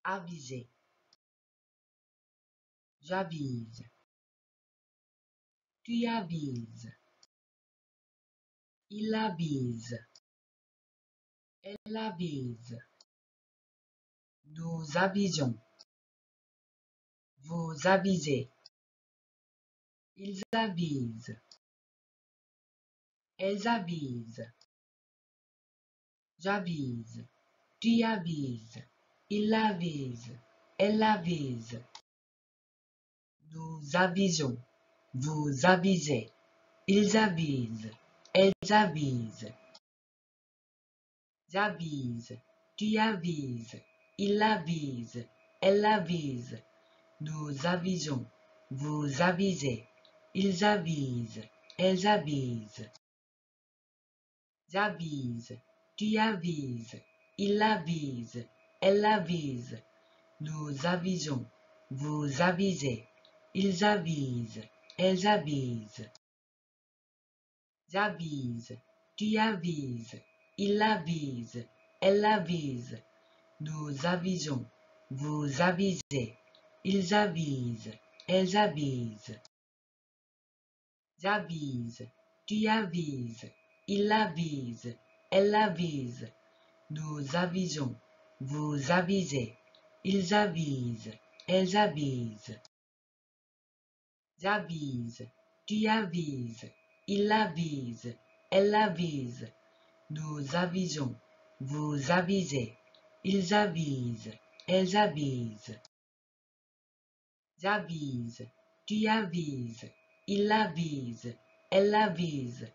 Aviser. J'avise. Tu avises. Il avise. Elle avise. Nous avisons. Vous avisez. Ils avisent. Elles avisent. J'avise. Tu avises. Il avise. Elle avise. Nous avisons. Vous avisez. Ils avisent. Elles avisent. J'avise. Tu avises. Il avise. Elle avise. Nous avisons. Vous avisez. Ils avisent. Elles avisent. J'avise. Tu avises. Il avise. Elle avise. Nous avisons. Vous avisez. Ils avisent. Elles avisent. J'avise. Tu avises. Il avise. Elle avise. Nous avisons. Vous avisez. Ils avisent. Elles avisent. J'avise. Tu avises. Il avise. Elle avise. Nous avisons. Vous avisez. Ils avisent. Elles avisent. J'avise. Tu avises. Il avise. Elle avise. Nous avisons. Vous avisez. Ils avisent. Elles avisent. J'avise. Tu avises. Il avise. Elle avise.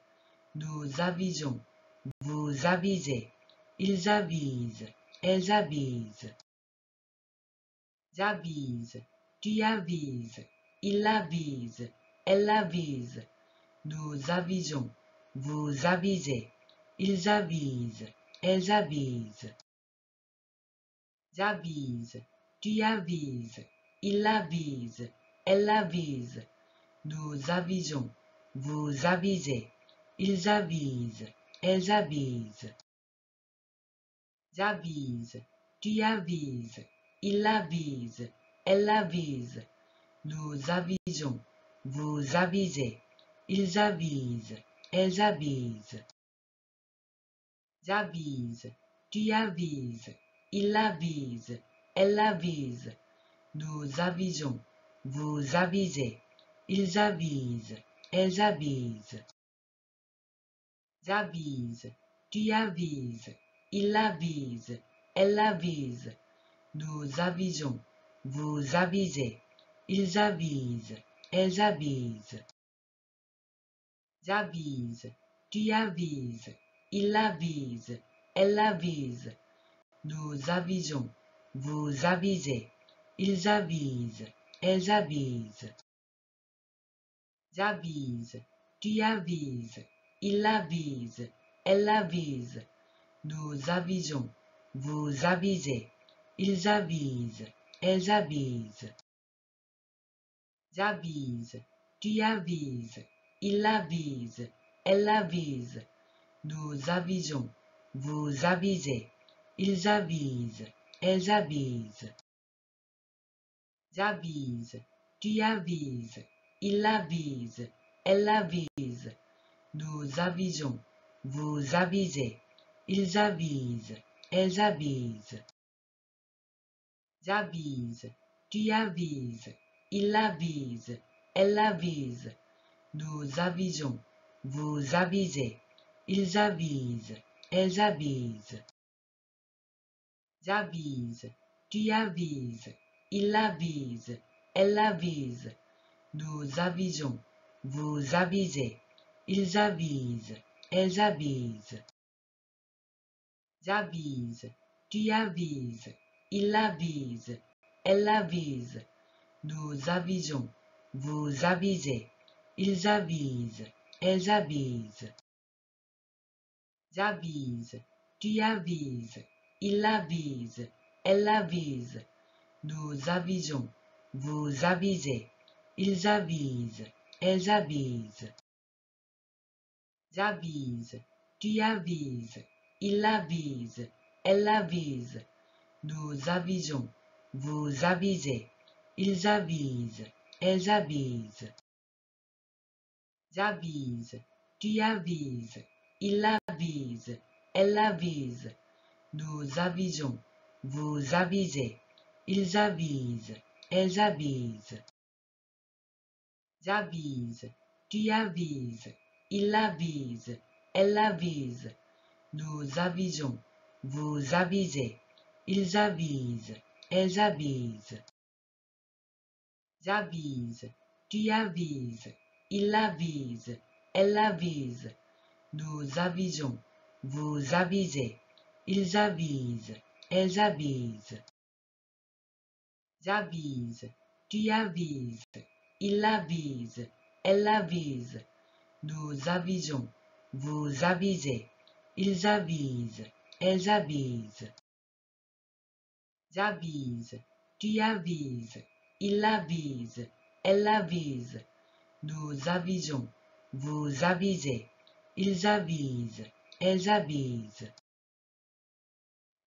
Nous avisons. Vous avisez. Ils avisent. Elles avisent. J'avise. Tu avises. Il avise. Elle avise. Nous avisons. Vous avisez. Ils avisent. Elles avisent. J'avise. Tu avises. Il avise. Elle avise. Nous avisons. Vous avisez. Ils avisent. Elles avisent. J'avise. Tu avises. Il avise. Elle avise. Nous avisons. Vous avisez. Ils avisent. Elles avisent. J'avise. Tu avises. Il avise. Elle avise. Nous avisons. Vous avisez. Ils avisent. Elles avisent. J'avise. Tu avises. Il avise. Elle avise. Nous avisons. Vous avisez. Ils avisent. Elles avisent. J'avise. Tu avises. Il avise. Elle avise. Nous avisons. Vous avisez. Ils avisent. Elles avisent. J'avise. Tu avises. Il avise. Elle avise. Nous avisons. Vous avisez. Ils avisent. Elles avisent. J'avise. Tu avises. Il avise. Elle avise. Nous avisons. Vous avisez. Ils avisent. Elles avisent. J'avise. Tu avises. Il avise. Elle avise. Nous avisons. Vous avisez. Ils avisent. Elles avisent. J'avise. Tu avises. Il avise. Elle avise. Nous avisons. Vous avisez. Ils avisent. Elles avisent. J'avise. Tu avises. Il avise. Elle avise. Nous avisons. Vous avisez. Ils avisent. Elles avisent. J'avise. Tu avises. Il avise. Elle avise. Nous avisons. Vous avisez. Ils avisent. Elles avisent. J'avise. Tu avises. Il avise. Elle avise. Nous avisons. Vous avisez. Ils avisent. Elles avisent. J'avise. Tu avises. Il avise. Elle avise. Nous avisons. vous avisez, ils avisent, elles avisent. J'avise, tu avises, il avise, elle avise. Nous avisons, vous avisez, ils avisent, elles avisent. J'avise, tu avises, il avise, elle avise. Nous avisons, vous avisez, ils avisent, elles avisent. J'avise, tu avises, il avise, elle avise. Nous avisons, vous avisez, ils avisent, elles avisent. J'avise, tu avises, il avise, elle avise. Nous avisons, vous avisez, ils avisent, elles avisent. J'avise, tu avises, il avise, elle avise. Nous avisons, vous avisez, ils avisent, elles avisent.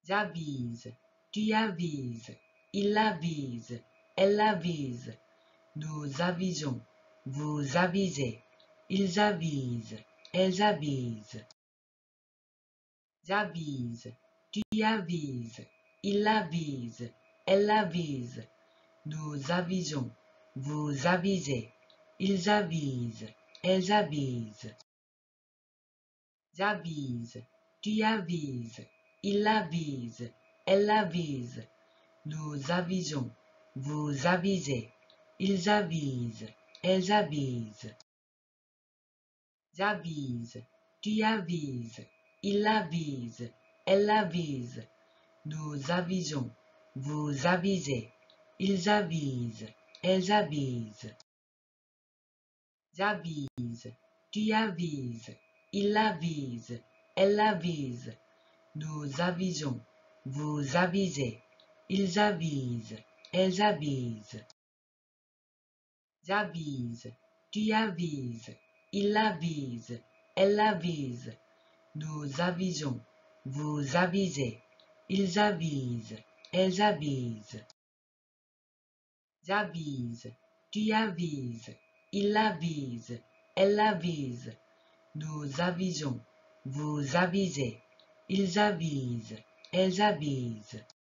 J'avise, tu avises, il avise, elle avise. Nous avisons, vous avisez, ils avisent, elles avisent. J'avise, tu avises, il avise, elle avise. Nous avisons, vous avisez, ils avisent, elles avisent. J'avise, tu avises, il avise, elle avise. Nous avisons, vous avisez, ils avisent, elles avisent. J'avise, tu avises, il avise, elle avise. Nous avisons, vous avisez, ils avisent, elles avisent. J'avise, tu avises, il avise, elle avise. Nous avisons, vous avisez, ils avisent, elles avisent. J'avise, tu avises, il avise, elle avise. Nous avisons, vous avisez, ils avisent, elles avisent. J'avise, tu avises, il avise, elle avise. Nous avisons, vous avisez, ils avisent, elles avisent.